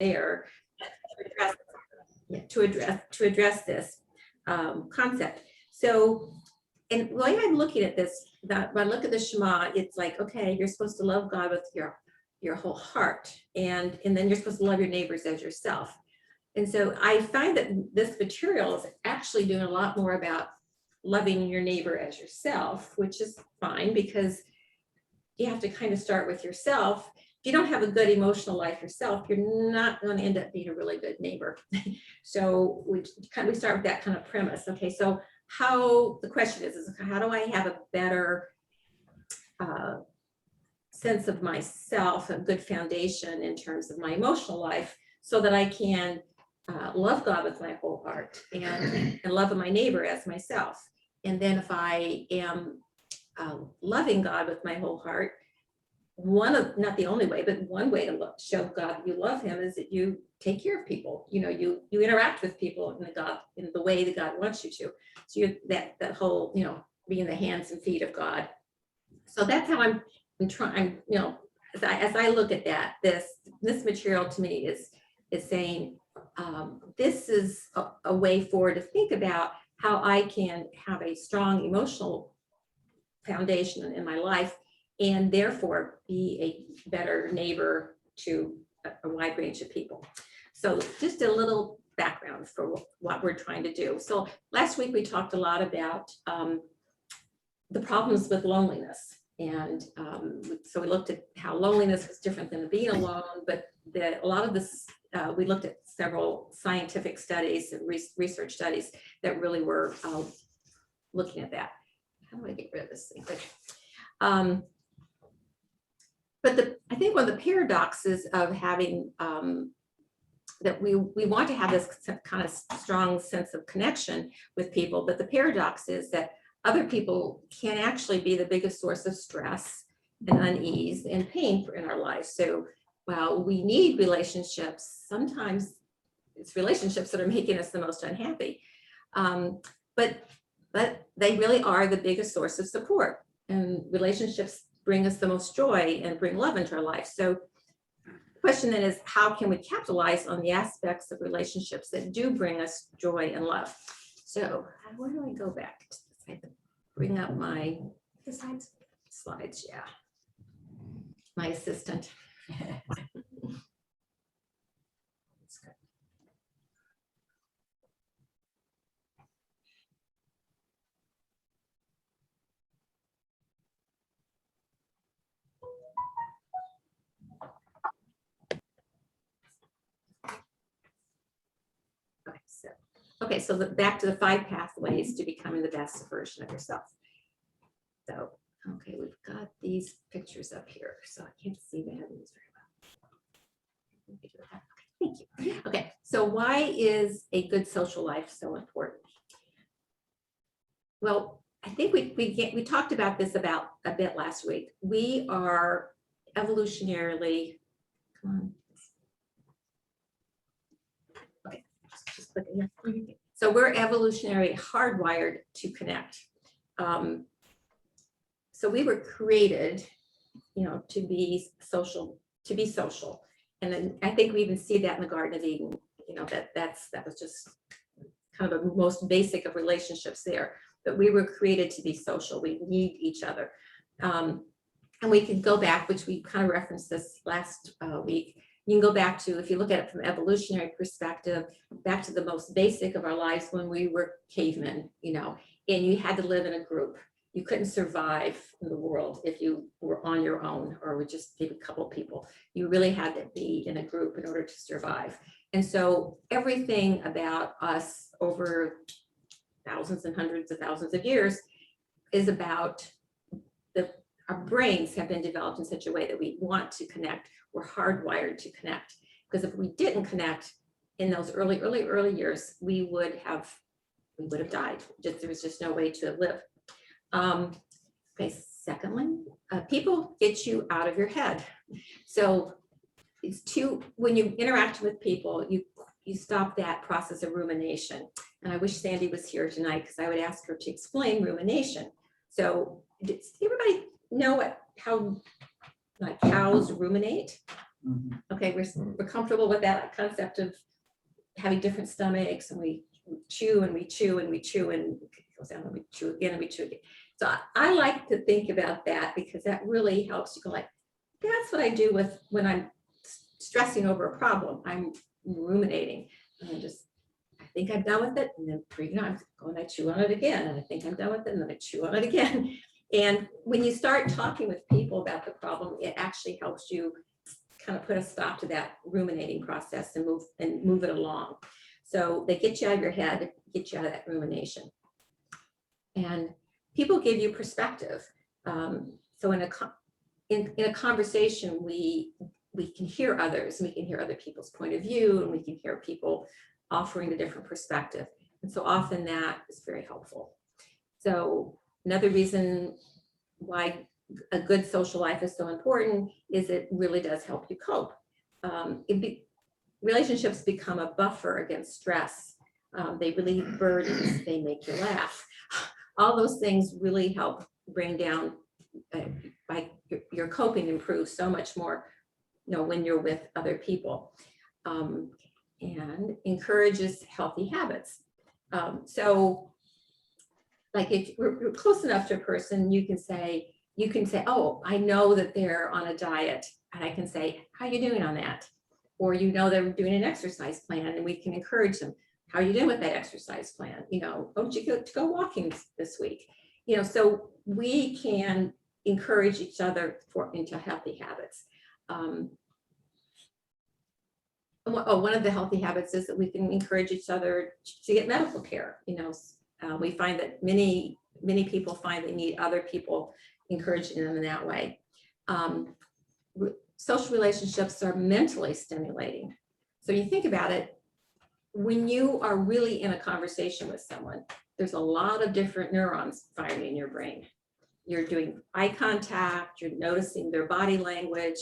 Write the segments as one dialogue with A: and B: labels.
A: there to address this concept. So, and the way I'm looking at this, that when I look at the Shema, it's like, okay, you're supposed to love God with your whole heart, and then you're supposed to love your neighbors as yourself. And so I find that this material is actually doing a lot more about loving your neighbor as yourself, which is fine because you have to kind of start with yourself. If you don't have a good emotional life yourself, you're not going to end up being a really good neighbor. So we start with that kind of premise. Okay, so the question is how do I have a better sense of myself, a good foundation in terms of my emotional life, so that I can love God with my whole heart and love my neighbor as myself. And then if I am loving God with my whole heart, not the only way, but one way to show God you love him is that you take care of people. You interact with people in the way that God wants you to. So you're that whole, being the hands and feet of God. So that's how I'm trying, as I look at that, this material to me is saying, this is a way forward to think about how I can have a strong emotional foundation in my life and therefore be a better neighbor to a wide range of people. So just a little background for what we're trying to do. So last week we talked a lot about the problems with loneliness. And so we looked at how loneliness was different than being alone, but a lot of this, we looked at several scientific studies and research studies that really were looking at that. How do I get rid of this thing? But I think one of the paradoxes of having that we want to have this kind of strong sense of connection with people, but the paradox is that other people can actually be the biggest source of stress and unease and pain in our lives. So while we need relationships, sometimes it's relationships that are making us the most unhappy. But they really are the biggest source of support, and relationships bring us the most joy and bring love into our life. So the question then is, how can we capitalize on the aspects of relationships that do bring us joy and love? So where do I go back to this? I have to bring up my slides, yeah. My assistant. Okay, so back to the 5 pathways to becoming the best version of yourself. So, okay, we've got these pictures up here, so I can't see the headings very well. Okay, thank you. Okay, so why is a good social life so important? Well, I think we talked about this a bit last week. We are evolutionarily, come on. Just look at here. So we're evolutionarily hardwired to connect. So we were created, to be social, And then I think we even see that in the Garden of Eden, that was just kind of the most basic of relationships there. But we were created to be social. We need each other. And we can go back, which we kind of referenced this last week. You can go back to, if you look at it from an evolutionary perspective, back to the most basic of our lives when we were cavemen, and you had to live in a group. You couldn't survive in the world if you were on your own or with just maybe a couple of people. You really had to be in a group in order to survive. And so everything about us over thousands and hundreds of thousands of years is about our brains have been developed in such a way that we want to connect. We're hardwired to connect, because if we didn't connect in those early years, we would have died. There was just no way to live. Okay, secondly, people get you out of your head. So when you interact with people, you stop that process of rumination. And I wish Sandy was here tonight, because I would ask her to explain rumination. So does everybody know how cows ruminate? Okay, we're comfortable with that concept of having different stomachs, and we chew and we chew and we chew, and it goes down and we chew again and we chew again. So I like to think about that, because that really helps you go like, that's what I do with when I'm stressing over a problem. I'm ruminating, and I think I'm done with it, and then I'm going, I chew on it again, and I think I'm done with it, and then I chew on it again. And when you start talking with people about the problem, it actually helps you kind of put a stop to that ruminating process and move it along. So they get you out of your head, get you out of that rumination. And people give you perspective. So in a conversation, we can hear others, and we can hear other people's point of view, and we can hear people offering a different perspective. And so often that is very helpful. So another reason why a good social life is so important is it really does help you cope. Relationships become a buffer against stress. They relieve burdens, they make you laugh. All those things really help bring down, your coping improves so much more, when you're with other people. And encourages healthy habits. So like if you're close enough to a person, you can say, oh, I know that they're on a diet, and I can say, how are you doing on that? Or they're doing an exercise plan, and we can encourage them. How are you doing with that exercise plan? Oh, did you go walking this week? So we can encourage each other into healthy habits. One of the healthy habits is that we can encourage each other to get medical care. We find that many people find they need other people encouraging them in that way. Social relationships are mentally stimulating. So you think about it, when you are really in a conversation with someone, there's a lot of different neurons firing in your brain. You're doing eye contact, you're noticing their body language,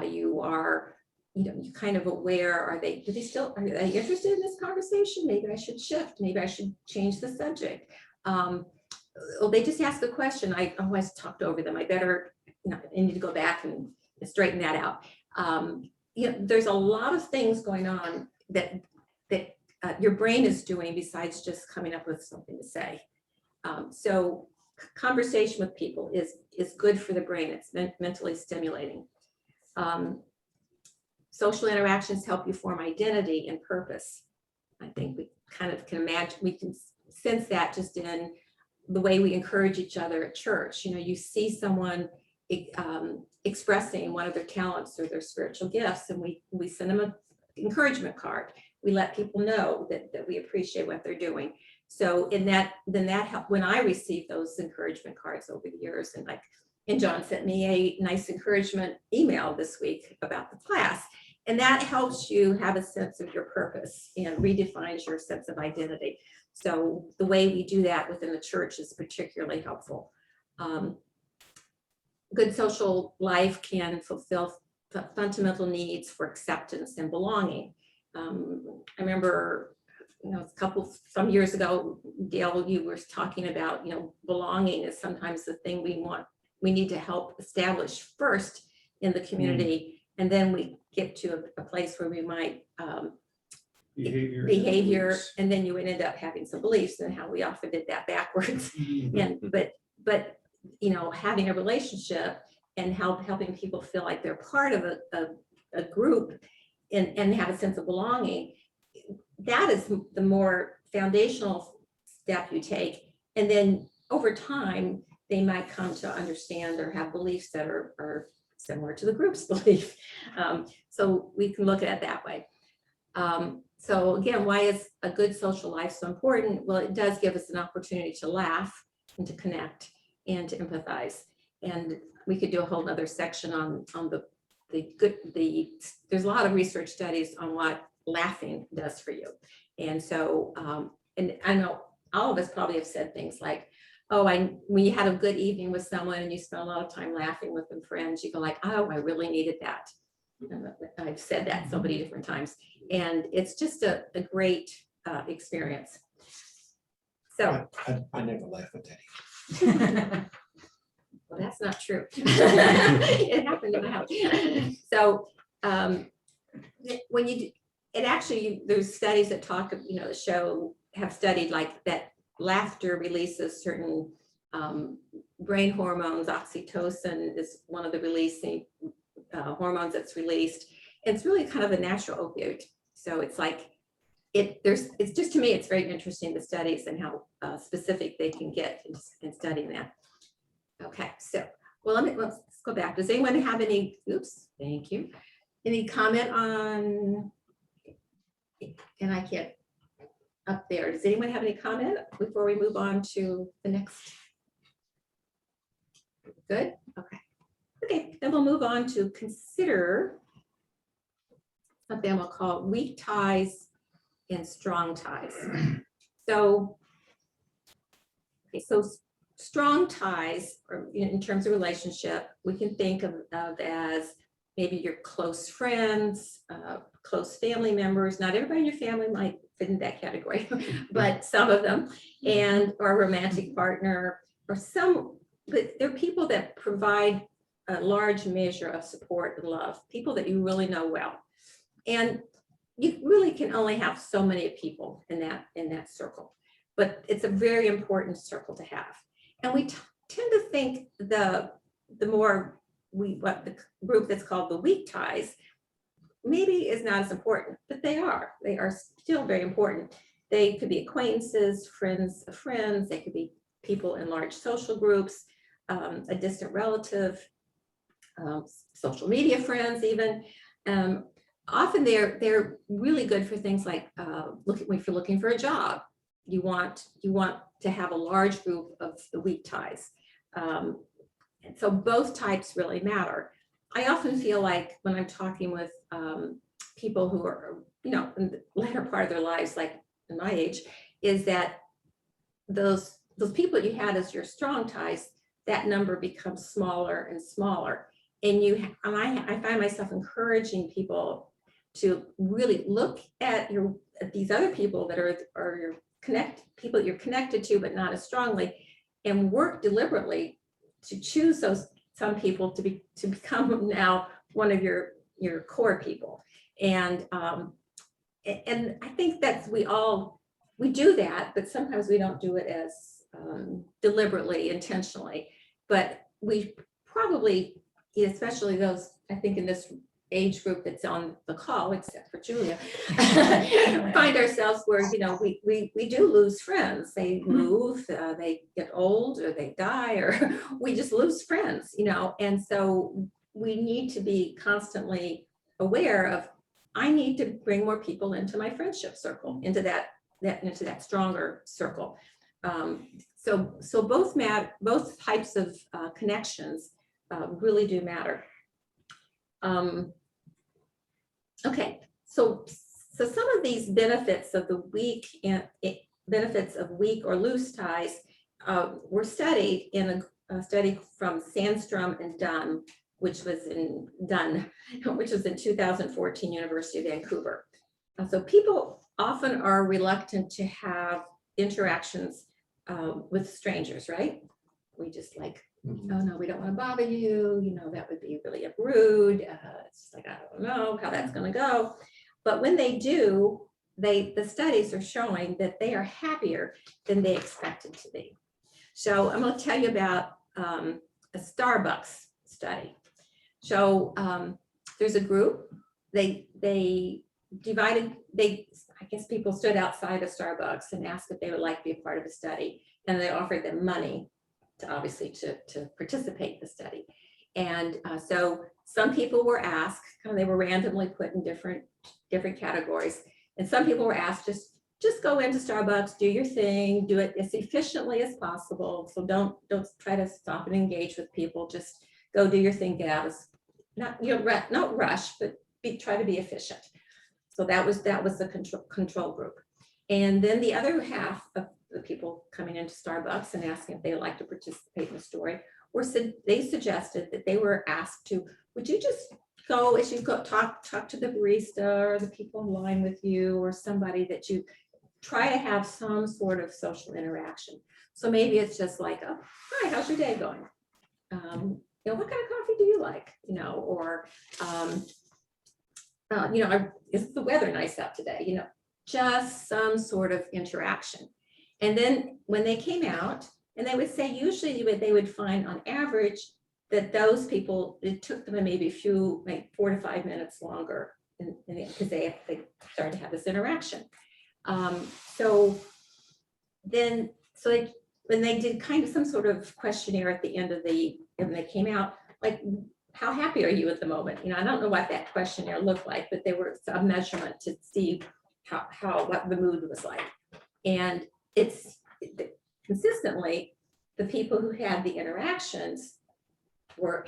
A: you are you're kind of aware, are they interested in this conversation? Maybe I should shift, maybe I should change the subject. They just asked a question, I always talked over them, I better, I need to go back and straighten that out. There's a lot of things going on that your brain is doing besides just coming up with something to say. So conversation with people is good for the brain, it's mentally stimulating. Social interactions help you form identity and purpose. I think we kind of can imagine, we can sense that just in the way we encourage each other at church. You see someone expressing one of their talents or their spiritual gifts, and we send them an encouragement card. We let people know that we appreciate what they're doing. So then that helped when I received those encouragement cards over the years, and John sent me a nice encouragement email this week about the class. And that helps you have a sense of your purpose and redefines your sense of identity. So the way we do that within the church is particularly helpful. Good social life can fulfill fundamental needs for acceptance and belonging. I remember, some years ago, Dale, you were talking about, belonging is sometimes the thing we need to help establish first in the community. And then we get to a place where we might behavior, and then you would end up having some beliefs, and how we often did that backwards. And but having a relationship and helping people feel like they're part of a group and have a sense of belonging, that is the more foundational step you take. And then over time, they might come to understand or have beliefs that are similar to the group's belief. So we can look at it that way. So again, why is a good social life so important? Well, it does give us an opportunity to laugh and to connect and to empathize. And we could do a whole nother section on there's a lot of research studies on what laughing does for you. And so, and I know all of us probably have said things like, when you had a good evening with someone and you spent a lot of time laughing with them friends, you go like, oh, I really needed that. I've said that so many different times. And it's just a great experience. So
B: I never laugh at Teddy.
A: Well, that's not true. It happened in the house. So when you, it actually, there's studies that talk, that show, have studied like that laughter releases certain brain hormones. Oxytocin is one of the releasing hormones that's released. It's really kind of a natural opioid. So it's like, it's just, to me, it's very interesting, the studies and how specific they can get in studying that. Okay, so, well, let's go back. Does anyone have any, oops, thank you. Any comment on, and I can't, up there. Does anyone have any comment before we move on to the next? Good, okay. Okay, then we'll move on to consider something we'll call weak ties and strong ties. So, okay, so strong ties, or in terms of relationship, we can think of as maybe your close friends, close family members. Not everybody in your family might fit in that category, but some of them, and or a romantic partner, or some, but they're people that provide a large measure of support and love, people that you really know well. And you really can only have so many people in that circle, but it's a very important circle to have. And we tend to think the more what the group that's called the weak ties maybe is not as important, but they are still very important. They could be acquaintances, friends of friends, they could be people in large social groups, a distant relative, social media friends even. Often they're really good for things like if you're looking for a job, you want to have a large group of the weak ties. And so both types really matter. I often feel like when I'm talking with people who are, in the latter part of their lives, like in my age, is that those people you had as your strong ties, that number becomes smaller and smaller. And I find myself encouraging people to really look at these other people that are your people that you're connected to, but not as strongly, and work deliberately to choose some people to become now one of your core people. And I think that's we do that, but sometimes we don't do it as deliberately, intentionally. But we probably, especially those, I think in this age group that's on the call, except for Julia, find ourselves where, we do lose friends. They move, they get old, or they die, or we just lose friends, and so we need to be constantly aware of, I need to bring more people into my friendship circle, into that stronger circle. So both types of connections really do matter. Okay, so some of these benefits of the weak benefits of weak or loose ties were studied in a study from Sandstrom and Dunn, which was in 2014, University of Vancouver. So people often are reluctant to have interactions with strangers, right? We just like, oh no, we don't want to bother you, that would be really rude. It's just like, I don't know how that's going to go. But when they do, the studies are showing that they are happier than they expected to be. So I'm going to tell you about a Starbucks study. So there's a group, I guess people stood outside of Starbucks and asked if they would like to be a part of the study, and they offered them money to participate in the study. And so some people were asked, they were randomly put in different categories, and some people were asked, just go into Starbucks, do your thing, do it as efficiently as possible. So don't try to stop and engage with people, just go do your thing, get out, not rush, but try to be efficient. So that was the control group. And then the other half of the people coming into Starbucks and asking if they would like to participate in the story they suggested that they were asked to, would you just go, as you go talk to the barista or the people in line with you, or somebody that you try to have some sort of social interaction. So maybe it's just like, oh, hi, how's your day going? What kind of coffee do you like? Or is the weather nice out today? Just some sort of interaction. And then when they came out, and they would say usually they would find on average that those people, it took them maybe 4 to 5 minutes longer because they started to have this interaction. When they did kind of some sort of questionnaire at the end of when they came out, like, how happy are you at the moment? I don't know what that questionnaire looked like, but they were a measurement to see what the mood was like. And consistently, the people who had the interactions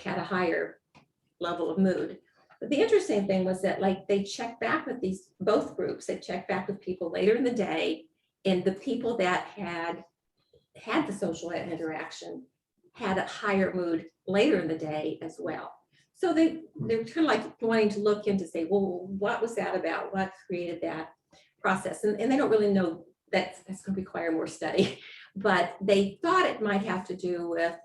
A: had a higher level of mood. But the interesting thing was that, like, they checked back with both groups. They checked back with people later in the day, and the people that had the social interaction had a higher mood later in the day as well. So they were kind of like wanting to look into say, well, what was that about? What created that process? And they don't really know. That's going to require more study, but they thought it might have to do with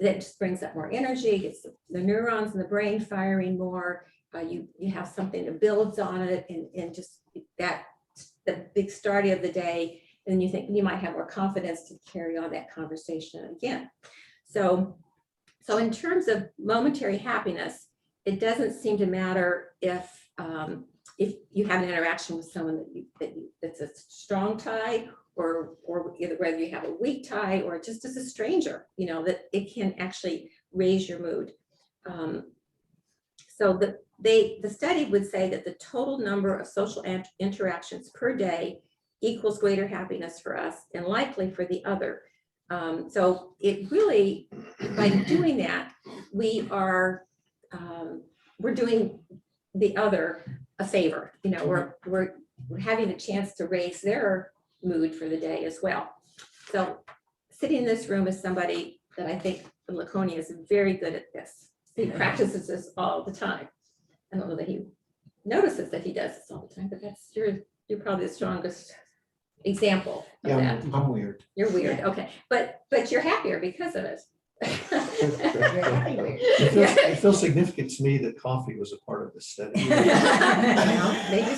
A: that just brings up more energy, gets the neurons in the brain firing more. You have something that builds on it, and just that the big start of the day. And you think you might have more confidence to carry on that conversation again. So in terms of momentary happiness, it doesn't seem to matter if you have an interaction with someone that's a strong tie, or either whether you have a weak tie or just as a stranger, that it can actually raise your mood. So the study would say that the total number of social interactions per day equals greater happiness for us and likely for the other. So it really, by doing that, we're doing the other a favor. We're having a chance to raise their mood for the day as well. So sitting in this room is somebody that I think Laconia is very good at this. He practices this all the time. I don't know that he notices that he does this all the time, but you're probably the strongest example of
B: Yeah,
A: that.
B: I'm weird.
A: You're weird, okay, but you're happier because of it.
B: It feels significant to me that coffee was a part of this study.
A: Maybe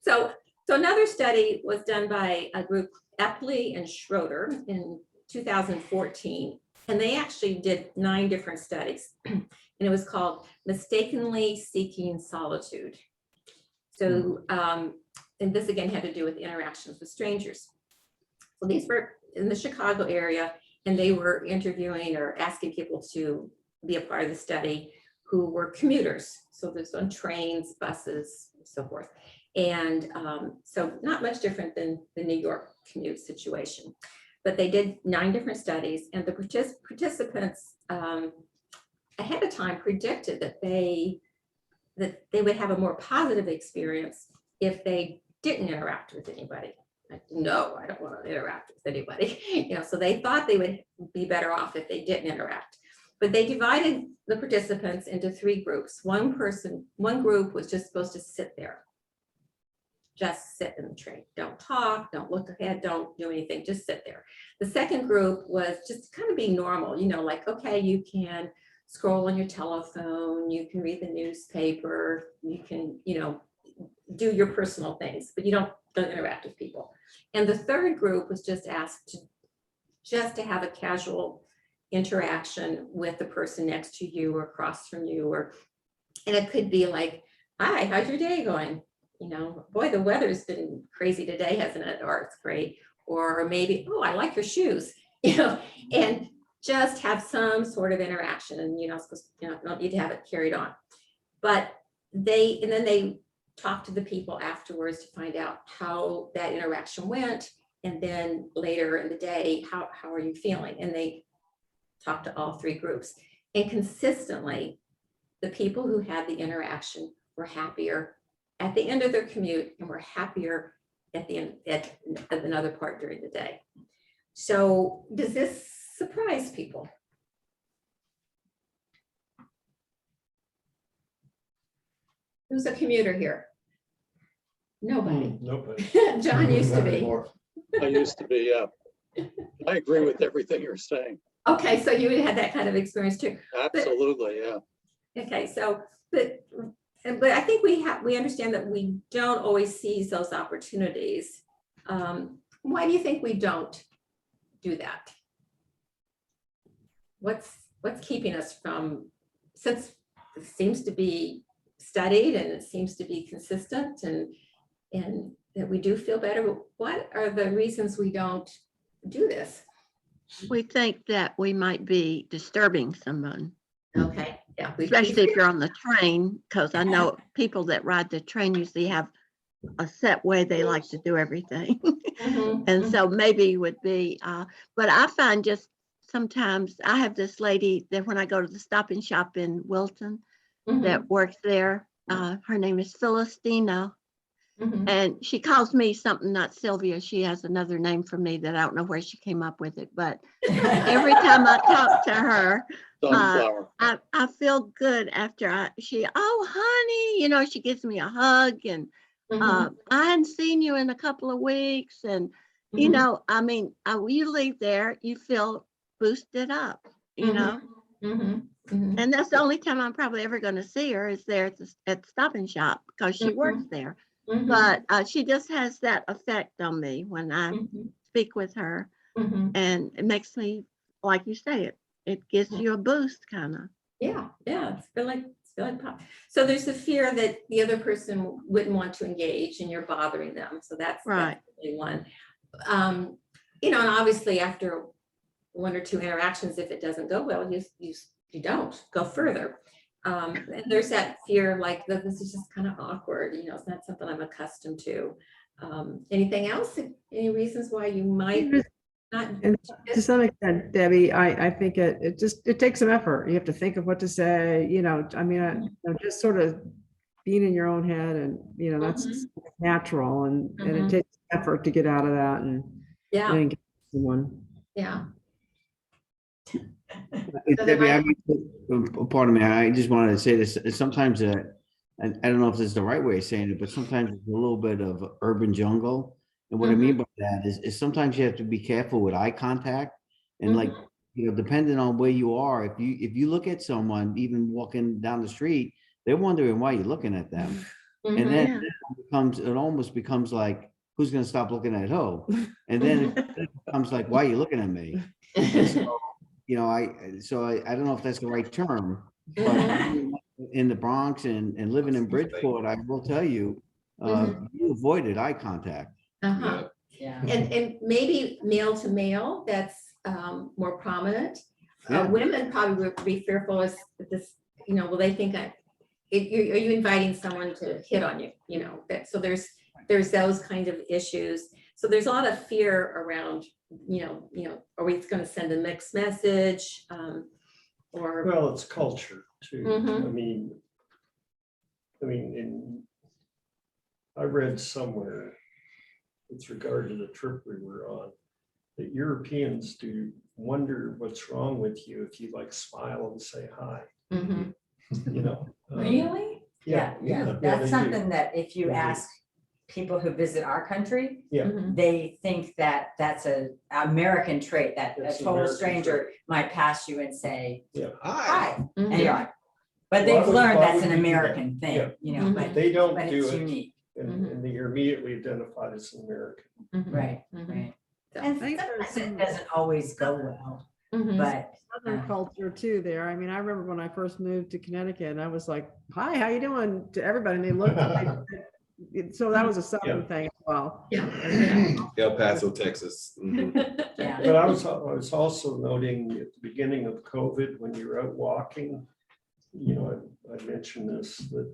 A: so. So another study was done by a group, Epley and Schroeder, in 2014, and they actually did 9 different studies, and it was called Mistakenly Seeking Solitude. So, and this again had to do with interactions with strangers. So these were in the Chicago area, and they were interviewing or asking people to be a part of the study who were commuters. So this on trains, buses, and so forth. And so not much different than the New York commute situation. But they did 9 different studies, and the participants ahead of time predicted that they would have a more positive experience if they didn't interact with anybody. Like, no, I don't want to interact with anybody. So they thought they would be better off if they didn't interact. But they divided the participants into 3 groups. One group was just supposed to sit there. Just sit in the train. Don't talk, don't look ahead, don't do anything, just sit there. The second group was just kind of being normal, like, okay, you can scroll on your telephone, you can read the newspaper, you can, do your personal things, but you don't interact with people. And the third group was just asked to have a casual interaction with the person next to you or across from you, and it could be like, hi, how's your day going? Boy, the weather's been crazy today, hasn't it? Or it's great. Or maybe, oh, I like your shoes, and just have some sort of interaction, and don't need to have it carried on. But then they talk to the people afterwards to find out how that interaction went, and then later in the day, how are you feeling? And they talk to all 3 groups, and consistently, the people who had the interaction were happier at the end of their commute and were happier at the end at another part during the day. So does this surprise people? Who's a commuter here? Nobody.
B: Nobody.
A: John used to be.
C: I used to be, yeah. I agree with everything you're saying.
A: Okay, so you had that kind of experience too.
C: Absolutely, yeah.
A: Okay, so, but I think we understand that we don't always seize those opportunities. Why do you think we don't do that? What's keeping us from, since it seems to be studied and it seems to be consistent and that we do feel better, what are the reasons we don't do this?
D: We think that we might be disturbing someone,
A: Okay, yeah.
D: especially if you're on the train, because I know people that ride the train usually have a set way they like to do everything.
A: Mhm,
D: And so maybe would be, but I find just sometimes I have this lady that when I go to the Stop and Shop in Wilton
A: mhm,
D: that works there, her name is Philistina.
A: mhm.
D: And she calls me something, not Sylvia. She has another name for me that I don't know where she came up with it. But every time I talk to her,
C: Sunflower.
D: I feel good after oh, honey, she gives me a hug and
A: Mhm,
D: I hadn't seen you in a couple of weeks. And,
A: mhm,
D: I mean, you leave there, you feel boosted up,
A: mhm, mhm, mhm,
D: and that's the only time I'm probably ever going to see her is there at Stop and Shop because she works there.
A: mhm,
D: But she just has that effect on me when I
A: mhm,
D: speak with her,
A: mhm.
D: and it makes me, like you say, it gives you a boost, kind of.
A: Yeah, it's feel like pop. So there's the fear that the other person wouldn't want to engage and you're bothering them. So that's
D: Right.
A: really one. And obviously after one or two interactions, if it doesn't go well, you don't go further. And there's that fear like that this is just kind of awkward, it's not something I'm accustomed to. Anything else? Any reasons why you might not?
E: And to some extent, Debbie, I think it takes some effort. You have to think of what to say, I mean, just sort of being in your own head and, that's natural and it takes effort to get out of that and
A: Yeah,
E: engage someone.
A: yeah.
F: Debbie, pardon me, I just wanted to say this, sometimes, and I don't know if this is the right way of saying it, but sometimes it's a little bit of urban jungle. And what I mean by that is sometimes you have to be careful with eye contact and like, depending on where you are, if you look at someone, even walking down the street, they're wondering why you're looking at them. And then it almost becomes like, who's gonna stop looking at who? And then it becomes like, why are you looking at me? And so, I don't know if that's the right term, but in the Bronx and living in Bridgeport, I will tell you, you avoided eye contact.
A: Uh-huh.
G: Yeah.
A: And maybe male to male, that's more prominent.
F: Yeah.
A: Women probably would be fearful as this, will they think are you inviting someone to hit on you, so there's those kind of issues. So there's a lot of fear around, are we going to send a mixed message? Or
H: Well, it's culture too.
A: Mhm.
H: I read somewhere with regard to the trip we were on, that Europeans do wonder what's wrong with you if you like smile and say hi,
A: Mhm.
G: Really?
H: Yeah.
G: That's
H: they do.
G: something that if you
H: They do.
G: ask people who visit our country,
A: Mhm.
G: they think that that's a American trait, that a
H: It's an
G: total
H: American
G: stranger might pass you and say,
H: Yeah.
G: hi.
A: Mhm.
G: And you're like, but
H: Why
G: they've
H: would-
G: learned
H: why
G: that's
H: would
G: an
H: you do that?
G: American
H: Yeah.
G: thing,
A: Mhm.
H: They don't
G: but
H: do
G: it's
H: it,
G: unique.
H: and you're immediately identified as an American.
A: Mhm.
G: Right,
A: Mhm.
G: right.
A: So-
G: And
E: I think there's
G: sometimes it
E: some-
G: doesn't always go well,
A: Mhm.
G: but
E: Southern culture too there. I mean, I remember when I first moved to Connecticut, I was like, hi, how you doing? To everybody. And they looked, so that was a Southern thing as well.
I: El Paso, Texas.
G: yeah.
H: But I was also noting at the beginning of COVID, when you're out walking, I mentioned this, that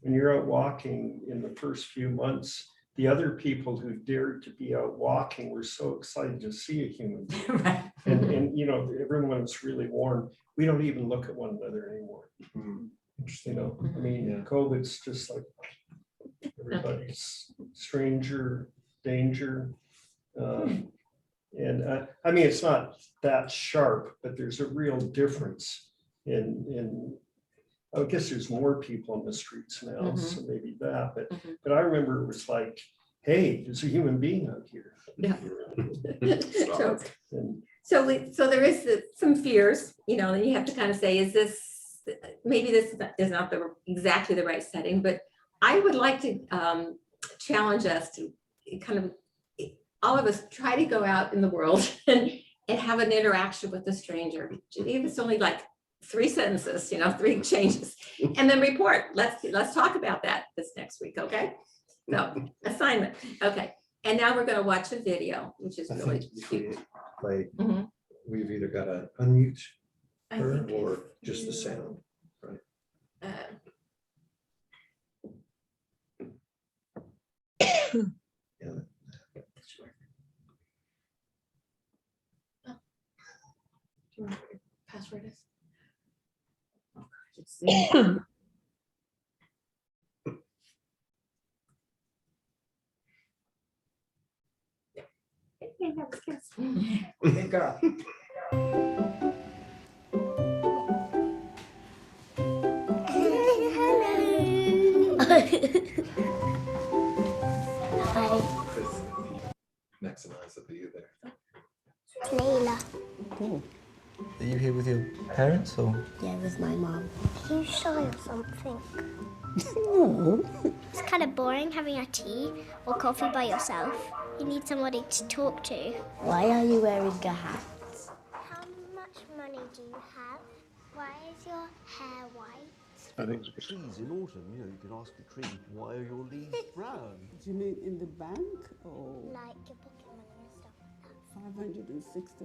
H: when you're out walking in the first few months, the other people who dared to be out walking were so excited to see a human being.
G: Right.
H: And everyone's really warm. We don't even look at one another anymore. COVID's just like everybody's stranger, danger. And it's not that sharp, but there's a real difference in I guess there's more people on the streets now, so maybe that, but I remember it was like, hey, there's a human being out here.
A: Yeah.
H: And
A: So there is some fears, and you have to kind of say, is this maybe this is not exactly the right setting, but I would like to challenge us to kind of, all of us try to go out in the world and have an interaction with a stranger. Even if it's only like 3 sentences, 3 changes, and then report. Let's talk about that this next week, okay? So assignment, okay. And now we're going to watch a video, which is
B: I
A: really
B: think if
A: cute.
B: we play,
A: Mhm.
B: we've either got to unmute
A: I
B: her
A: think
B: or
A: if
B: just the
A: you,
B: sound.
A: uh,
B: Yeah.
A: sure. Oh. Do you remember what your password is? Oh, God, it's Zoom. Yeah, that was good.
G: Good girl.
J: Hi,
I: Maximize the view there.
J: it's Layla.
K: Cool. Are you here with your parents or?
J: Yeah, with my mum. Are you shy or something?
K: No.
J: It's kind of boring having a tea or coffee by yourself. You need somebody to talk to.
K: Why are you wearing a hat?
J: How much money do you have? Why is your hair white?
I: I think
L: Trees in autumn, you can ask a tree, why are your leaves brown?
M: Do you mean in the bank or
J: Like your pocket money and stuff like
M: £560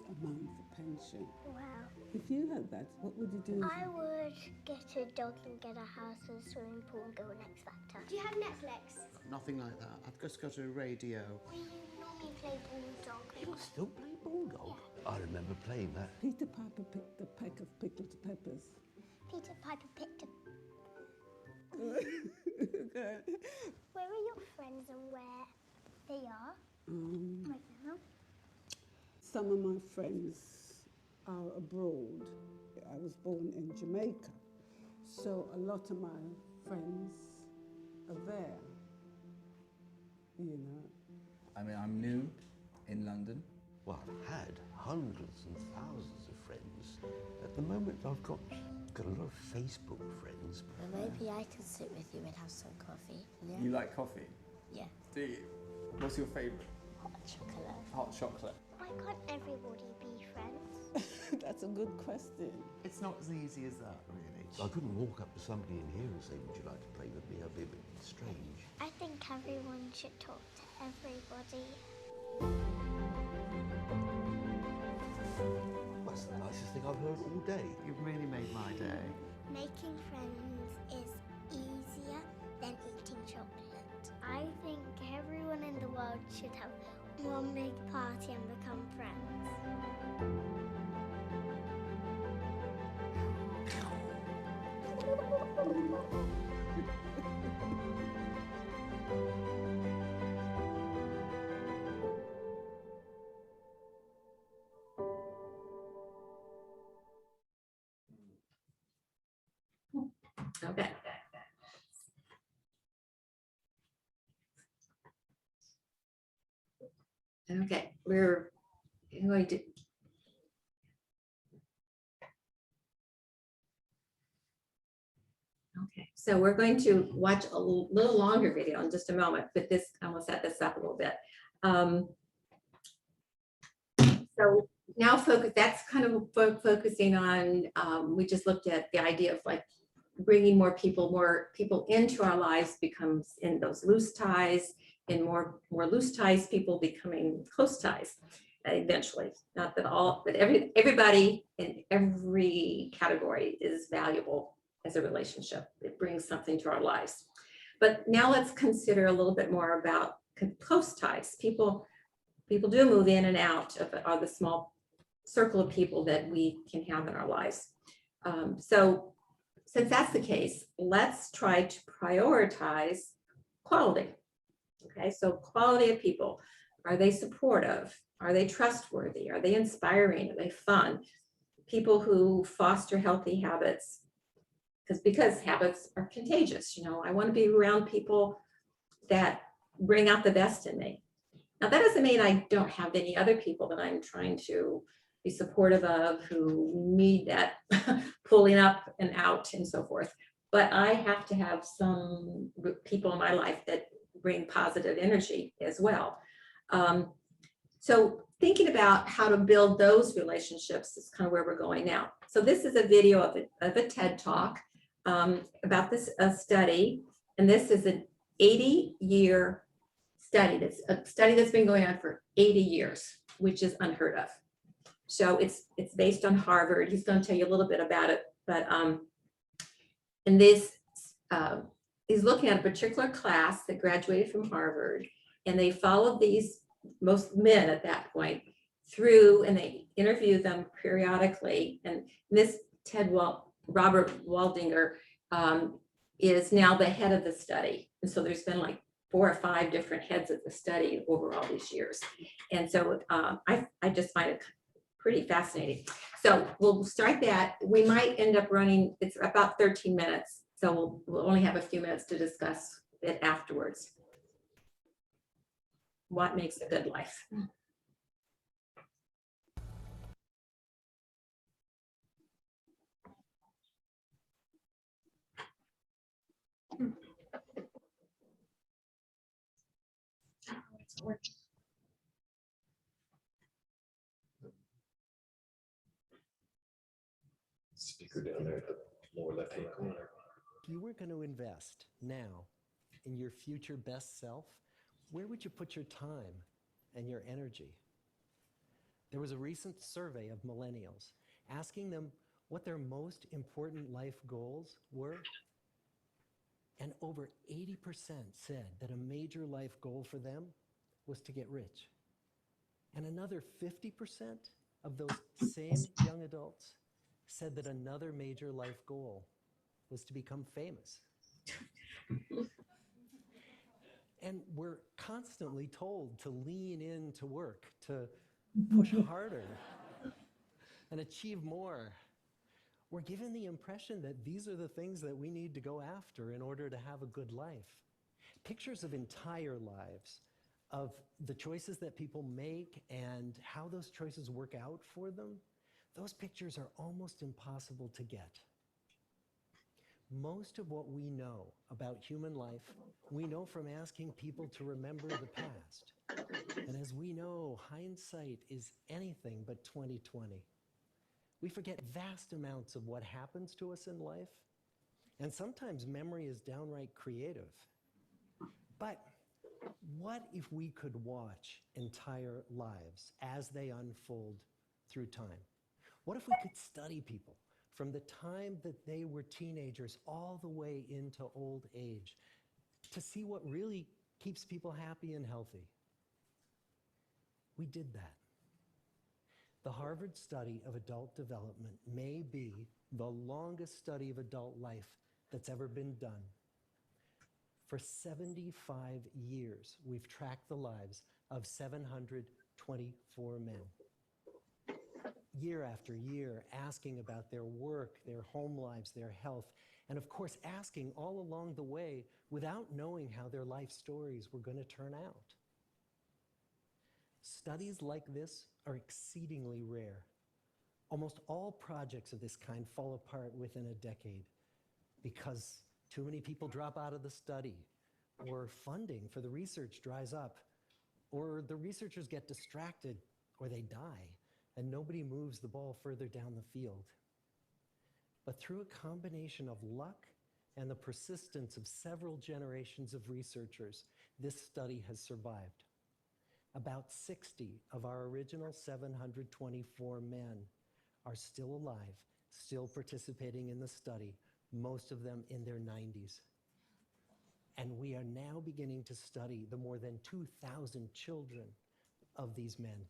M: a month pension?
J: that. Wow.
M: If you had that, what would you do?
J: I would get a dog and get a house and a swimming pool and go next factor. Do you have Netflix?
L: Nothing like that. I've just got a radio.
J: We normally play bulldog.
L: You still play bulldog? I remember playing that.
M: Peter Piper picked a peck of pickled peppers.
J: Peter Piper picked a...
M: Okay.
J: Where are your friends and where they are right now?
M: Some of my friends are abroad. I was born in Jamaica, so a lot of my friends are there,
K: I mean, I'm new in London.
L: Well, I've had hundreds and thousands of friends. At the moment, I've got a lot of Facebook friends.
K: Well,
J: Maybe I can sit with you and have some coffee. Yeah.
K: You like coffee?
J: Yeah.
K: Do you? What's your favourite?
J: Hot chocolate.
K: Hot chocolate.
J: Why can't everybody be friends?
M: That's a good question.
K: It's not as easy as that, really.
L: I couldn't walk up to somebody in here and say, would you like to play with me? I'd be a bit strange.
J: I think everyone should talk to everybody.
L: That's the nicest thing I've heard all day.
K: You've really made my day.
J: Making friends is easier than eating chocolate. I think everyone in the world should have one big party and become friends.
A: Okay. Okay, we're going to. Okay, so we're going to watch a little longer video in just a moment, but this, I'm gonna set this up a little bit. So now focus, that's kind of focusing on, we just looked at the idea of like bringing more people into our lives becomes in those loose ties, and more loose ties, people becoming close ties eventually. Not that all, but everybody in every category is valuable as a relationship. It brings something to our lives. But now let's consider a little bit more about close ties. People do move in and out of the small circle of people that we can have in our lives. So since that's the case, let's try to prioritize quality. Okay, so quality of people. Are they supportive? Are they trustworthy? Are they inspiring? Are they fun? People who foster healthy habits, because habits are contagious. I want to be around people that bring out the best in me. Now, that doesn't mean I don't have any other people that I'm trying to, be supportive of, who need that pulling up and out and so forth. But I have to have some people in my life that bring positive energy as well. So thinking about how to build those relationships is kind of where we're going now. So this is a video of a TED Talk about this study. And this is an 80-year study. That's a study that's been going on for 80 years, which is unheard of. So it's based on Harvard. He's going to tell you a little bit about it. But in this, he's looking at a particular class that graduated from Harvard. And they followed these, most men at that point, through, and they interviewed them periodically. And this Robert Waldinger is now the head of the study. And so there's been like 4 or 5 different heads of the study over all these years. And so I just find it pretty fascinating. So we'll start that. We might end up running, it's about 13 minutes. So we'll only have a few minutes to discuss it afterwards. What makes a good life?
I: Speaker down there, the lower left-hand corner.
N: If you were going to invest now in your future best self, where would you put your time and your energy? There was a recent survey of millennials asking them what their most important life goals were. And over 80% said that a major life goal for them was to get rich. And another 50% of those same young adults said that another major life goal was to become famous. And we're constantly told to lean into work, to push harder and achieve more. We're given the impression that these are the things that we need to go after in order to have a good life. Pictures of entire lives, of the choices that people make and how those choices work out for them, those pictures are almost impossible to get. Most of what we know about human life, we know from asking people to remember the past. And as we know, hindsight is anything but 20/20. We forget vast amounts of what happens to us in life, and sometimes memory is downright creative. But what if we could watch entire lives as they unfold through time? What if we could study people from the time that they were teenagers all the way into old age to see what really keeps people happy and healthy? We did that. The Harvard study of adult development may be the longest study of adult life that's ever been done. For 75 years, we've tracked the lives of 724 men. Year after year, asking about their work, their home lives, their health, and of course, asking all along the way without knowing how their life stories were going to turn out. Studies like this are exceedingly rare. Almost all projects of this kind fall apart within a decade because too many people drop out of the study, or funding for the research dries up, or the researchers get distracted, or they die, and nobody moves the ball further down the field. But through a combination of luck and the persistence of several generations of researchers, this study has survived. About 60 of our original 724 men are still alive, still participating in the study, most of them in their 90s. And we are now beginning to study the more than 2,000 children of these men.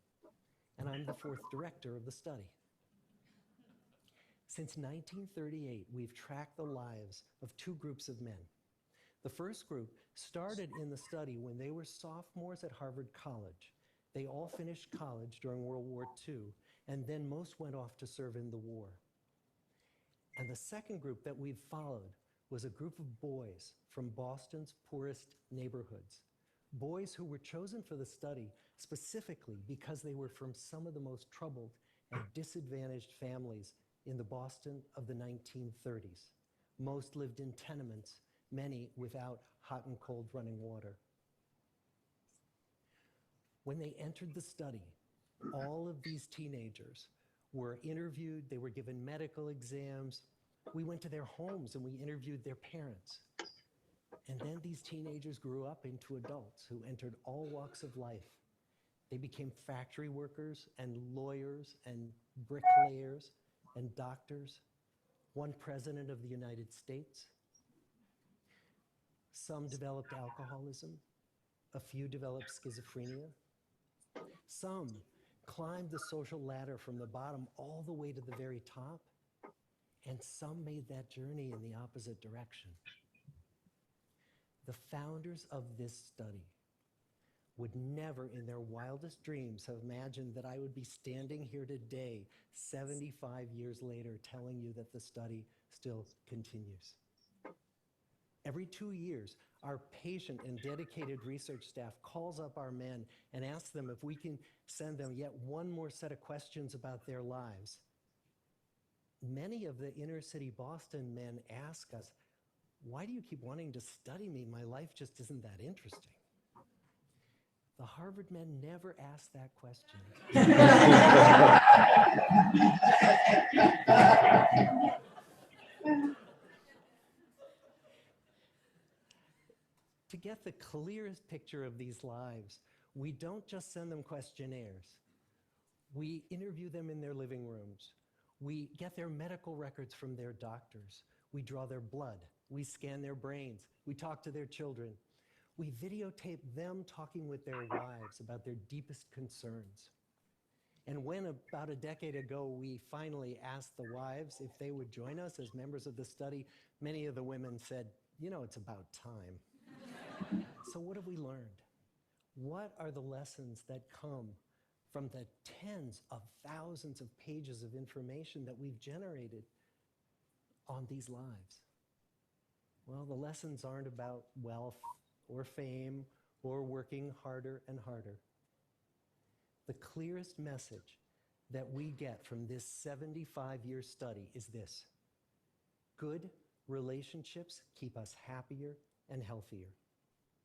N: And I'm the 4th director of the study. Since 1938, we've tracked the lives of 2 groups of men. The first group started in the study when they were sophomores at Harvard College. They all finished college during World War II, and then most went off to serve in the war. And the second group that we've followed was a group of boys from Boston's poorest neighborhoods. Boys who were chosen for the study specifically because they were from some of the most troubled at disadvantaged families in the Boston of the 1930s. Most lived in tenements, many without hot and cold running water. When they entered the study, all of these teenagers were interviewed, they were given medical exams. We went to their homes and we interviewed their parents. And then these teenagers grew up into adults who entered all walks of life. They became factory workers and lawyers and bricklayers and doctors, one president of the United States. Some developed alcoholism, a few developed schizophrenia. Some climbed the social ladder from the bottom all the way to the very top, and some made that journey in the opposite direction. The founders of this study would never in their wildest dreams have imagined that I would be standing here today, 75 years later, telling you that the study still continues. Every 2 years, our patient and dedicated research staff calls up our men and asks them if we can send them yet one more set of questions about their lives. Many of the inner city Boston men ask us, why do you keep wanting to study me? My life just isn't that interesting. The Harvard men never asked that question. To get the clearest picture of these lives, we don't just send them questionnaires. We interview them in their living rooms. We get their medical records from their doctors. We draw their blood. We scan their brains. We talk to their children. We videotape them talking with their wives about their deepest concerns. And when about a decade ago, we finally asked the wives if they would join us as members of the study, many of the women said, you know, it's about time. So what have we learned? What are the lessons that come from the tens of thousands of pages of information that we've generated on these lives? Well, the lessons aren't about wealth or fame or working harder and harder. The clearest message that we get from this 75-year study is this: good relationships keep us happier and healthier,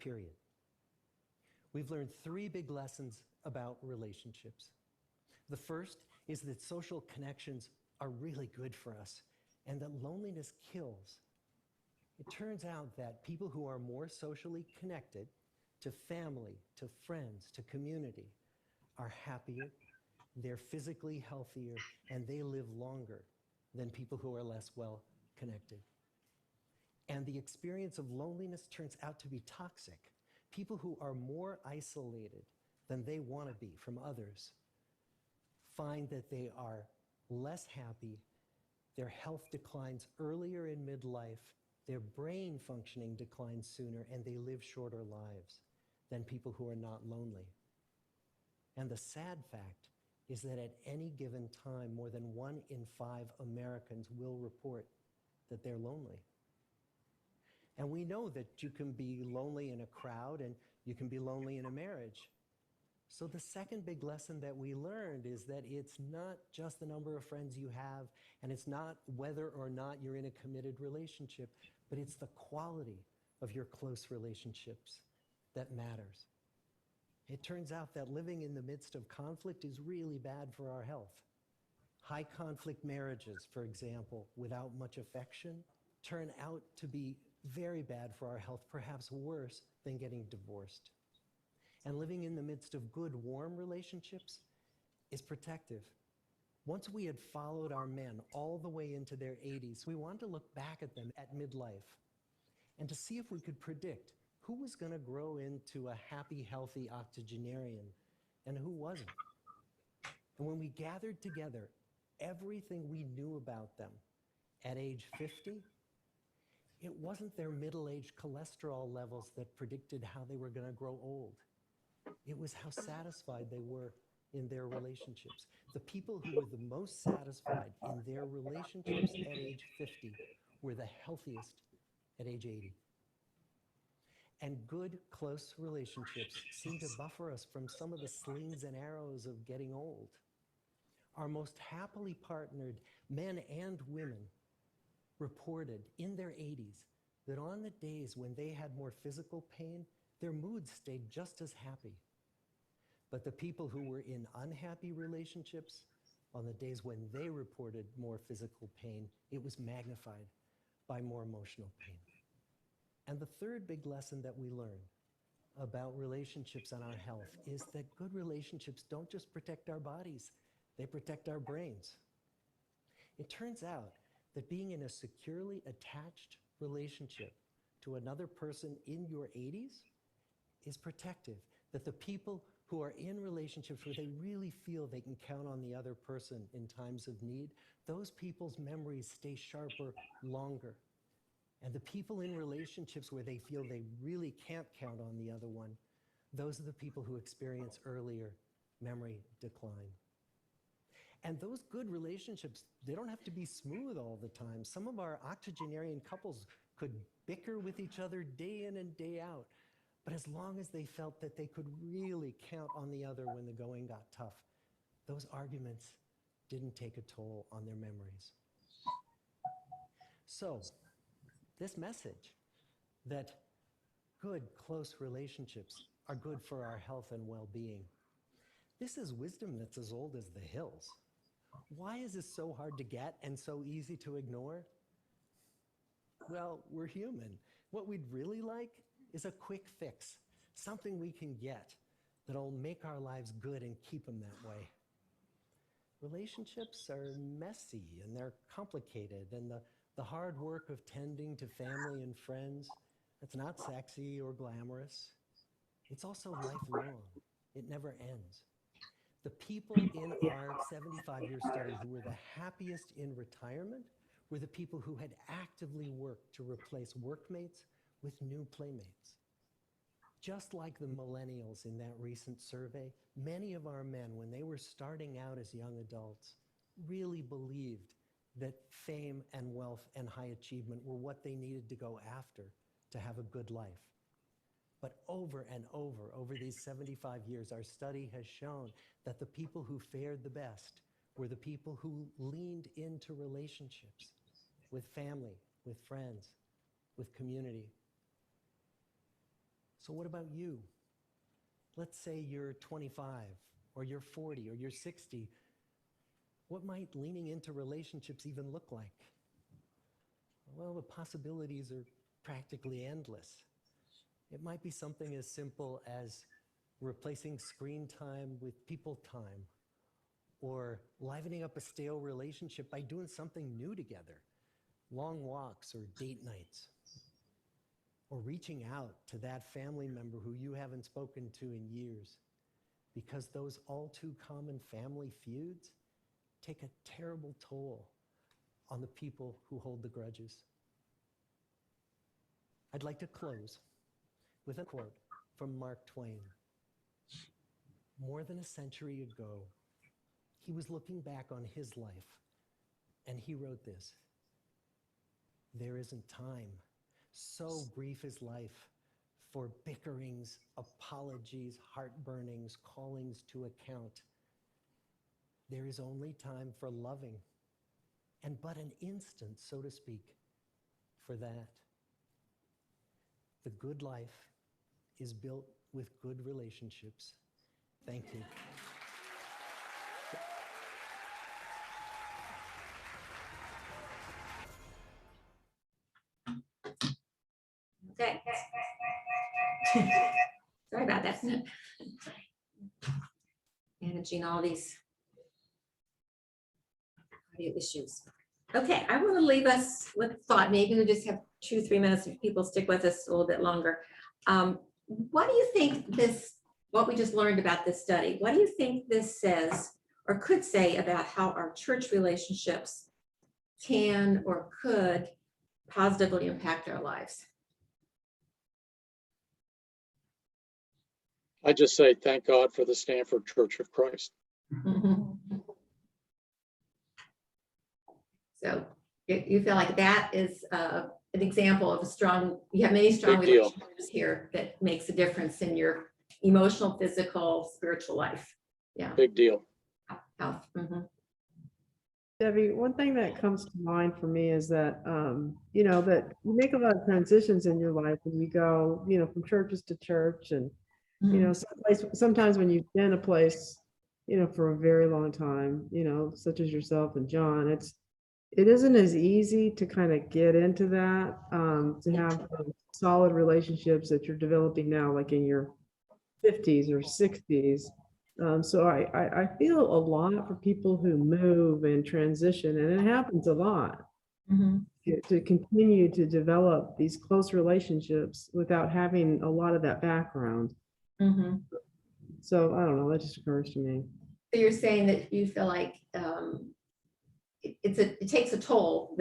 N: period. We've learned 3 big lessons about relationships. The first is that social connections are really good for us and that loneliness kills. It turns out that people who are more socially connected to family, to friends, to community are happier, they're physically healthier, and they live longer than people who are less well connected. And the experience of loneliness turns out to be toxic. People who are more isolated than they want to be from others find that they are less happy, their health declines earlier in midlife, their brain functioning declines sooner, and they live shorter lives than people who are not lonely. And the sad fact is that at any given time, more than 1 in 5 Americans will report that they're lonely. And we know that you can be lonely in a crowd and you can be lonely in a marriage. So the second big lesson that we learned is that it's not just the number of friends you have, and it's not whether or not you're in a committed relationship, but it's the quality of your close relationships that matters. It turns out that living in the midst of conflict is really bad for our health. High conflict marriages, for example, without much affection, turn out to be very bad for our health, perhaps worse than getting divorced. And living in the midst of good, warm relationships is protective. Once we had followed our men all the way into their 80s, we wanted to look back at them at midlife and to see if we could predict who was going to grow into a happy, healthy octogenarian and who wasn't. And when we gathered together everything we knew about them at age 50, it wasn't their middle-aged cholesterol levels that predicted how they were going to grow old. It was how satisfied they were in their relationships. The people who were the most satisfied in their relationships at age 50 were the healthiest at age 80. And good, close relationships seem to buffer us from some of the slings and arrows of getting old. Our most happily partnered men and women reported in their 80s that on the days when they had more physical pain, their moods stayed just as happy. But the people who were in unhappy relationships, on the days when they reported more physical pain, it was magnified by more emotional pain. And the third big lesson that we learn about relationships and our health is that good relationships don't just protect our bodies, they protect our brains. It turns out that being in a securely attached relationship to another person in your 80s is protective, that the people who are in relationships where they really feel they can count on the other person in times of need, those people's memories stay sharper longer. And the people in relationships where they feel they really can't count on the other one, those are the people who experience earlier memory decline. And those good relationships, they don't have to be smooth all the time. Some of our octogenarian couples could bicker with each other day in and day out. But as long as they felt that they could really count on the other when the going got tough, those arguments didn't take a toll on their memories. So, this message that good, close relationships are good for our health and well-being, this is wisdom that's as old as the hills. Why is this so hard to get and so easy to ignore? Well, we're human. What we'd really like is a quick fix, something we can get that'll make our lives good and keep them that way. Relationships are messy and they're complicated, and the hard work of tending to family and friends, it's not sexy or glamorous. It's also lifelong. It never ends. The people in our 75-year study who were the happiest in retirement were the people who had actively worked to replace workmates with new playmates. Just like the millennials in that recent survey, many of our men, when they were starting out as young adults, really believed that fame and wealth and high achievement were what they needed to go after to have a good life. But over and over these 75 years, our study has shown that the people who fared the best were the people who leaned into relationships with family, with friends, with community. So what about you? Let's say you're 25, or you're 40, or you're 60. What might leaning into relationships even look like? Well, the possibilities are practically endless. It might be something as simple as replacing screen time with people time, or livening up a stale relationship by doing something new together, long walks or date nights, or reaching out to that family member who you haven't spoken to in years, because those all too common family feuds take a terrible toll on the people who hold the grudges. I'd like to close with a quote from Mark Twain. More than a century ago, he was looking back on his life, and he wrote this: "There isn't time, so brief is life, for bickerings, apologies, heartburnings, callings to account. There is only time for loving, and but an instant, so to speak, for that. The good life is built with good relationships." Thank you.
A: Okay. Sorry about that. Managing all these audio issues. Okay, I want to leave us with a thought. Maybe we just have 2-3 minutes if people stick with us a little bit longer. What do you think what we just learned about this study, what do you think this says or could say about how our church relationships can or could positively impact our lives?
C: I just say, thank God for the Stanford Church of Christ.
A: So you feel like that is an example of you have many strong
C: Big deal.
A: relationships here that makes a difference in your emotional, physical, spiritual life. Yeah.
C: Big deal.
A: Health.
E: Debbie, one thing that comes to mind for me is that, you know, that you make a lot of transitions in your life and you go, you know, from churches to church and, you know, sometimes when you've been a place, you know, for a very long time, you know, such as yourself and John, it isn't as easy to kind of get into that, to have solid relationships that you're developing now, like in your 50s or 60s. So I feel a lot for people who move and transition, and it happens a lot, to continue to develop these close relationships without having a lot of that background. So I don't know, that just occurs to me.
A: So you're saying that you feel like it takes a toll,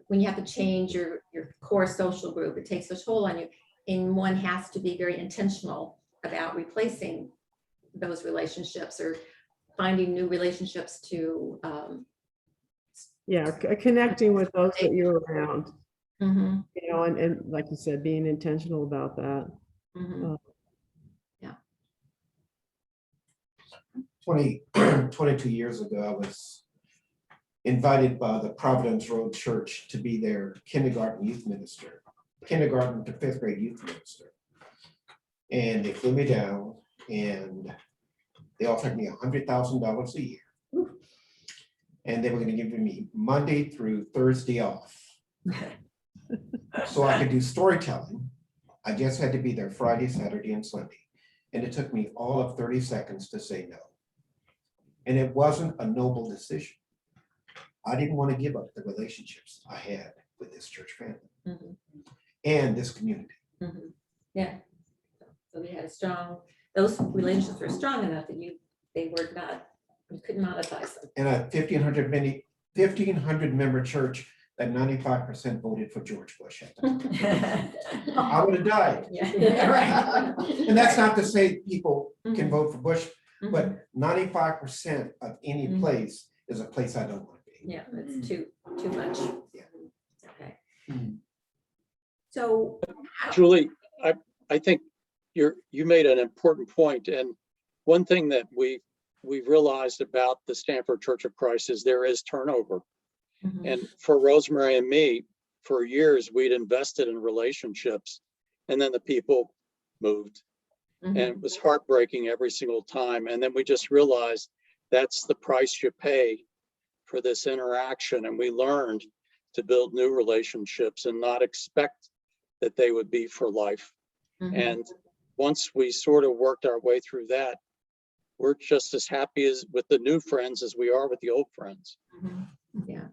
A: when you have to change your core social group, it takes a toll on you, and one has to be very intentional about replacing those relationships or finding new relationships to
E: connecting with those that you're around,
A: you
E: know, and like you said, being intentional about that.
B: 22 years ago, I was invited by the Providence Road Church to be their kindergarten youth minister, kindergarten to 5th grade youth minister. And they flew me down and they offered me $100,000 a year. And they were going to give me Monday through Thursday off. So I could do storytelling. I just had to be there Friday, Saturday, and Sunday. And it took me all of 30 seconds to say no. And it wasn't a noble decision. I didn't want to give up the relationships I had with this church family and this community.
A: Yeah. So we had those relationships were strong enough that you couldn't monetize them.
B: And a 1,500 member church that 95% voted for George Bush. I would have died.
A: Yeah.
B: And that's not to say people can vote for Bush, but 95% of any place is a place I don't want to be.
A: Yeah, it's too much.
B: Yeah.
A: Okay. So
C: Julie, I think you made an important point, and one thing that we've realized about the Stanford Church of Christ is there is turnover. And for Rosemary and me, for years, we'd invested in relationships, and then the people moved. And it was heartbreaking every single time. And then we just realized that's the price you pay for this interaction. And we learned to build new relationships and not expect that they would be for life. And once we sort of worked our way through that, we're just as happy as with the new friends as we are with the old friends.
A: Yeah.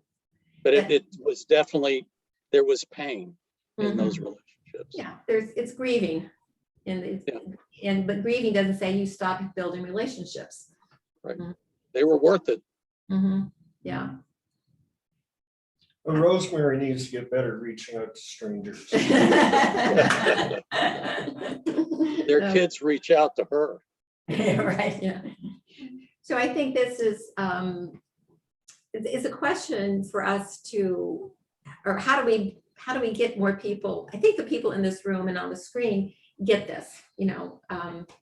C: But it was definitely, there was pain in those relationships.
A: Yeah, it's grieving. But grieving doesn't say you stop building relationships.
C: Right. They were worth it.
A: Yeah.
H: Well, Rosemary needs to get better reaching out to strangers.
C: Their kids reach out to her.
A: Right. Yeah. So I think this is it's a question for us to, or how do we get more people? I think the people in this room and on the screen get this. You know,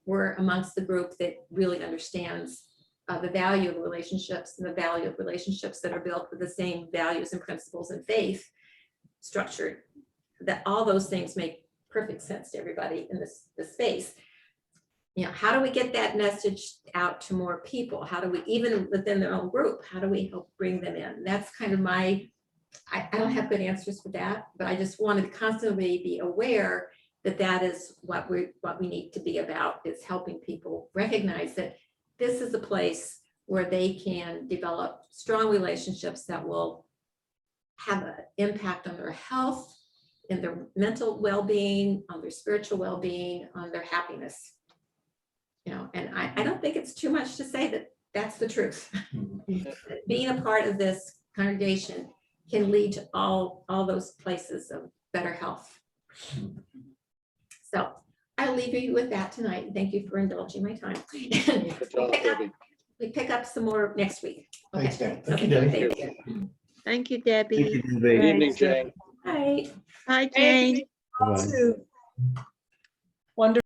A: we're amongst the group that really understands the value of relationships and the value of relationships that are built with the same values and principles and faith structured. That all those things make perfect sense to everybody in this space. You know, how do we get that message out to more people? How do we, even within their own group, how do we help bring them in? That's kind of I don't have good answers for that, but I just wanted to constantly be aware that that is what we need to be about, is helping people recognize that this is a place where they can develop strong relationships that will have an impact on their health, in their mental well-being, on their spiritual well-being, on their happiness. You know, and I don't think it's too much to say that that's the truth. Being a part of this congregation can lead to all those places of better health. So I'll leave you with that tonight. Thank you for indulging my time.
C: Good job, Debbie.
A: We pick up some more next week.
B: Thanks,
A: Okay.
B: Debbie.
A: Okay,
B: Thank you.
D: Thank you, Debbie.
F: Thank you, Debbie.
C: Good evening, Jane.
A: Bye.
D: Hi, Jane.
F: Bye-bye.
O: Wonderful.